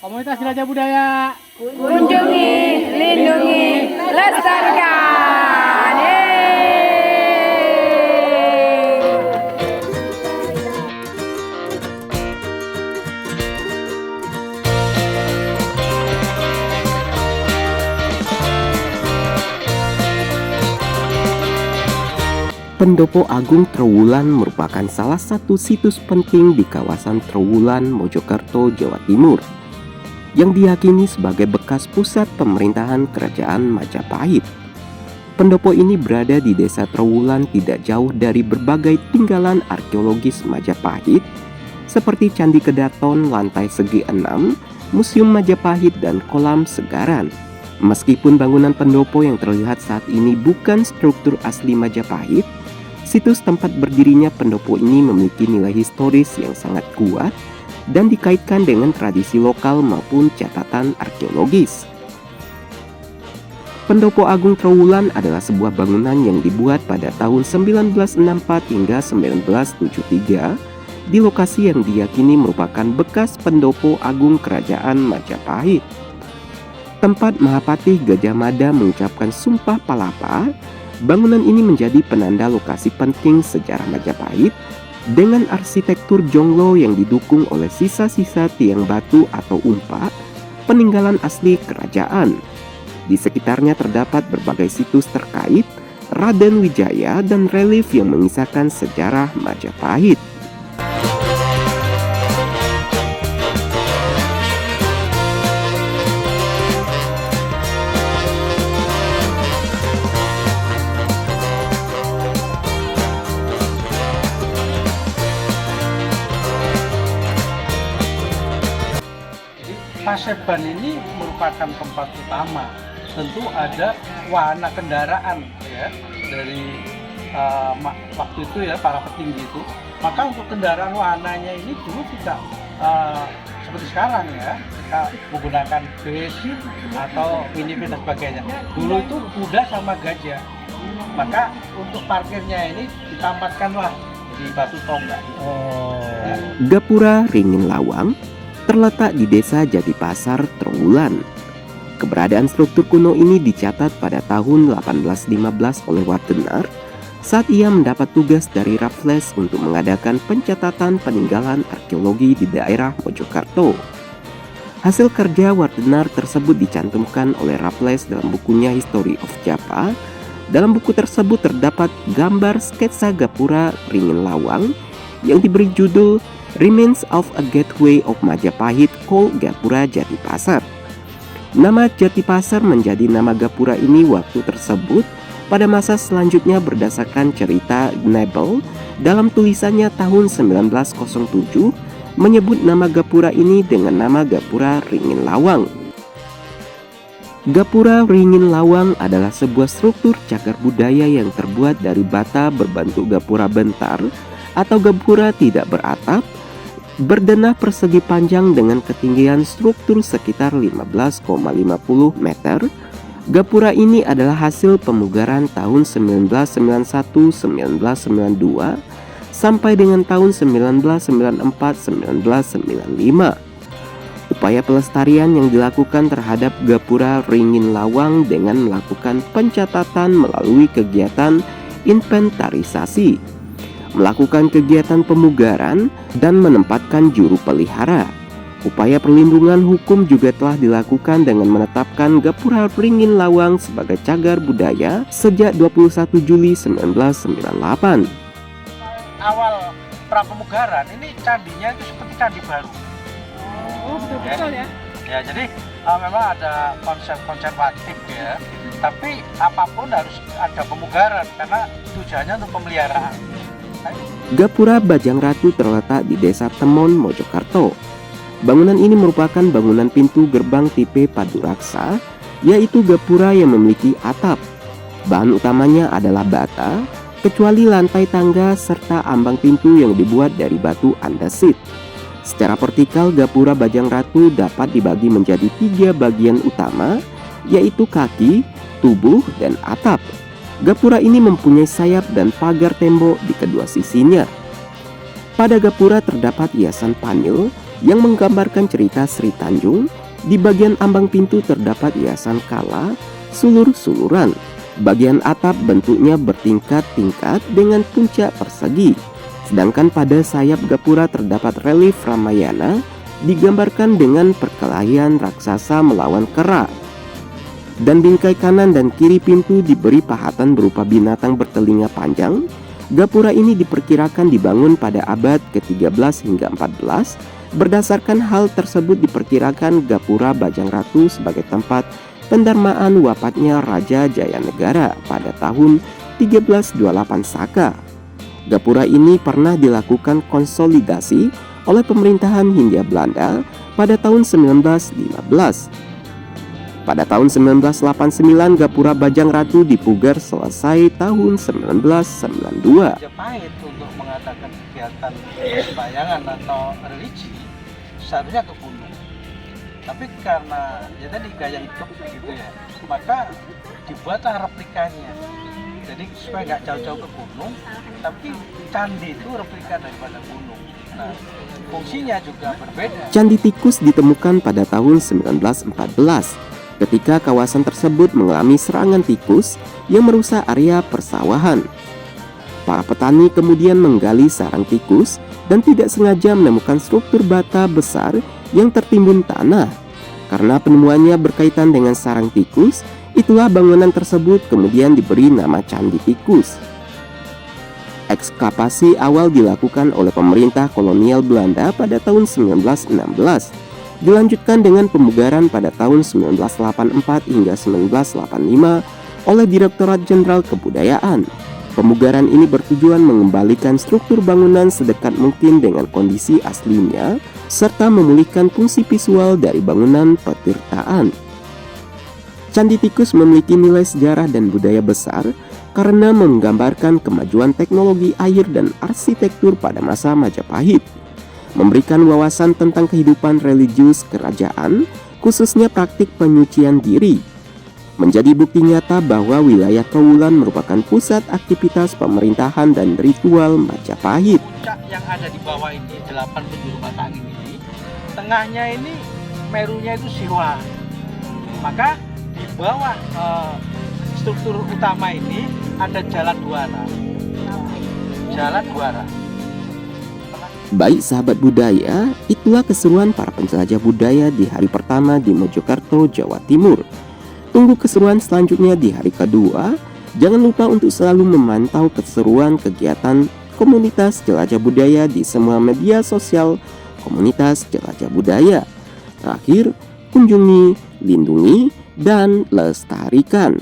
Komunitas Jelajah Budaya. Kunjungi, lindungi, lestarikan. Pendopo Agung Trowulan merupakan salah satu situs penting di kawasan Trowulan, Mojokerto, Jawa Timur, yang diyakini sebagai bekas pusat pemerintahan Kerajaan Majapahit. Pendopo ini berada di desa Trowulan tidak jauh dari berbagai tinggalan arkeologis Majapahit seperti Candi Kedaton lantai segi 6, Museum Majapahit, dan Kolam Segaran. Meskipun bangunan pendopo yang terlihat saat ini bukan struktur asli Majapahit, situs tempat berdirinya pendopo ini memiliki nilai historis yang sangat kuat dan dikaitkan dengan tradisi lokal maupun catatan arkeologis. Pendopo Agung Trowulan adalah sebuah bangunan yang dibuat pada tahun 1964 hingga 1973 di lokasi yang diyakini merupakan bekas pendopo agung Kerajaan Majapahit. Tempat Mahapatih Gajah Mada mengucapkan Sumpah Palapa, bangunan ini menjadi penanda lokasi penting sejarah Majapahit dengan arsitektur jonglo yang didukung oleh sisa-sisa tiang batu atau umpa, peninggalan asli kerajaan. Di sekitarnya terdapat berbagai situs terkait Raden Wijaya dan relief yang mengisahkan sejarah Majapahit. Paseban ini merupakan tempat utama. Tentu ada wahana kendaraan ya dari waktu itu ya para petinggi itu. Maka untuk kendaraan wahananya ini dulu tidak seperti sekarang ya, kita menggunakan bis atau minibus dan sebagainya. Dulu itu kuda sama gajah. Maka untuk parkirnya ini ditempatkanlah di batu tonggak. Gapura Ringin Lawang terletak di desa Jatipasar, Trowulan. Keberadaan struktur kuno ini dicatat pada tahun 1815 oleh Wartenar saat ia mendapat tugas dari Raffles untuk mengadakan pencatatan peninggalan arkeologi di daerah Mojokerto. Hasil kerja Wartenar tersebut dicantumkan oleh Raffles dalam bukunya History of Java. Dalam buku tersebut terdapat gambar sketsa Gapura Ringin Lawang yang diberi judul Remains of a Gateway of Majapahit called Gapura Jatipasar. Nama Jatipasar menjadi nama Gapura ini waktu tersebut pada masa selanjutnya berdasarkan cerita Nebel dalam tulisannya tahun 1907 menyebut nama Gapura ini dengan nama Gapura Ringin Lawang. Gapura Ringin Lawang adalah sebuah struktur cagar budaya yang terbuat dari bata berbentuk gapura bentar atau gapura tidak beratap, berdenah persegi panjang dengan ketinggian struktur sekitar 15,50 meter. Gapura ini adalah hasil pemugaran tahun 1991-1992 sampai dengan tahun 1994-1995. Upaya pelestarian yang dilakukan terhadap Gapura Ringin Lawang dengan melakukan pencatatan melalui kegiatan inventarisasi, melakukan kegiatan pemugaran, dan menempatkan juru pelihara. Upaya perlindungan hukum juga telah dilakukan dengan menetapkan Gapura Ringin Lawang sebagai cagar budaya sejak 21 Juli 1998. Awal prapemugaran ini candinya itu seperti candi baru. Oh, betul-betul ya. Ya, jadi memang ada konsep konservatif ya. Tapi apapun harus ada pemugaran karena tujuannya untuk pemeliharaan. Gapura Bajang Ratu terletak di Desa Temon, Mojokerto. Bangunan ini merupakan bangunan pintu gerbang tipe Paduraksa, yaitu gapura yang memiliki atap. Bahan utamanya adalah bata, kecuali lantai tangga serta ambang pintu yang dibuat dari batu andesit. Secara vertikal, gapura Bajang Ratu dapat dibagi menjadi 3 bagian utama, yaitu kaki, tubuh, dan atap. Gapura ini mempunyai sayap dan pagar tembok di kedua sisinya. Pada gapura terdapat hiasan panil yang menggambarkan cerita Sri Tanjung. Di bagian ambang pintu terdapat hiasan kala, sulur-suluran. Bagian atap bentuknya bertingkat-tingkat dengan puncak persegi. Sedangkan pada sayap gapura terdapat relief Ramayana digambarkan dengan perkelahian raksasa melawan kera. Dan bingkai kanan dan kiri pintu diberi pahatan berupa binatang bertelinga panjang. Gapura ini diperkirakan dibangun pada abad ke-13 hingga 14. Berdasarkan hal tersebut diperkirakan Gapura Bajang Ratu sebagai tempat pendarmaan wafatnya Raja Jayanegara pada tahun 1328 Saka. Gapura ini pernah dilakukan konsolidasi oleh pemerintahan Hindia Belanda pada tahun 1915. Pada tahun 1989 Gapura Bajang Ratu dipugar selesai tahun 1992. Majapahit untuk mengadakan kegiatan sembayangan atau religi seharusnya ke gunung. Tapi karena ya tadi gaya hidup gitu ya, maka dibuatlah replikanya. Jadi supaya nggak jauh-jauh ke gunung, tapi candi itu replika daripada gunung. Nah, fungsinya juga berbeda. Candi Tikus ditemukan pada tahun 1914 ketika kawasan tersebut mengalami serangan tikus yang merusak area persawahan. Para petani kemudian menggali sarang tikus dan tidak sengaja menemukan struktur bata besar yang tertimbun tanah. Karena penemuannya berkaitan dengan sarang tikus, itulah bangunan tersebut kemudian diberi nama Candi Tikus. Ekskavasi awal dilakukan oleh pemerintah kolonial Belanda pada tahun 1916. Dilanjutkan dengan pemugaran pada tahun 1984 hingga 1985 oleh Direktorat Jenderal Kebudayaan. Pemugaran ini bertujuan mengembalikan struktur bangunan sedekat mungkin dengan kondisi aslinya, serta memulihkan fungsi visual dari bangunan petirtaan. Candi Tikus memiliki nilai sejarah dan budaya besar karena menggambarkan kemajuan teknologi air dan arsitektur pada masa Majapahit, memberikan wawasan tentang kehidupan religius kerajaan, khususnya praktik penyucian diri, menjadi bukti nyata bahwa wilayah Trowulan merupakan pusat aktivitas pemerintahan dan ritual Majapahit. Puncak yang ada di bawah ini, 8 penjuru mata angin ini, tengahnya ini merunya itu Siwa. Maka di bawah struktur utama ini ada jalan Duara. Jalan Duara. Baik sahabat budaya, itulah keseruan para penjelajah budaya di hari pertama di Mojokerto, Jawa Timur. Tunggu keseruan selanjutnya di hari kedua. Jangan lupa untuk selalu memantau keseruan kegiatan komunitas jelajah budaya di semua media sosial komunitas jelajah budaya. Terakhir, kunjungi, lindungi, dan lestarikan.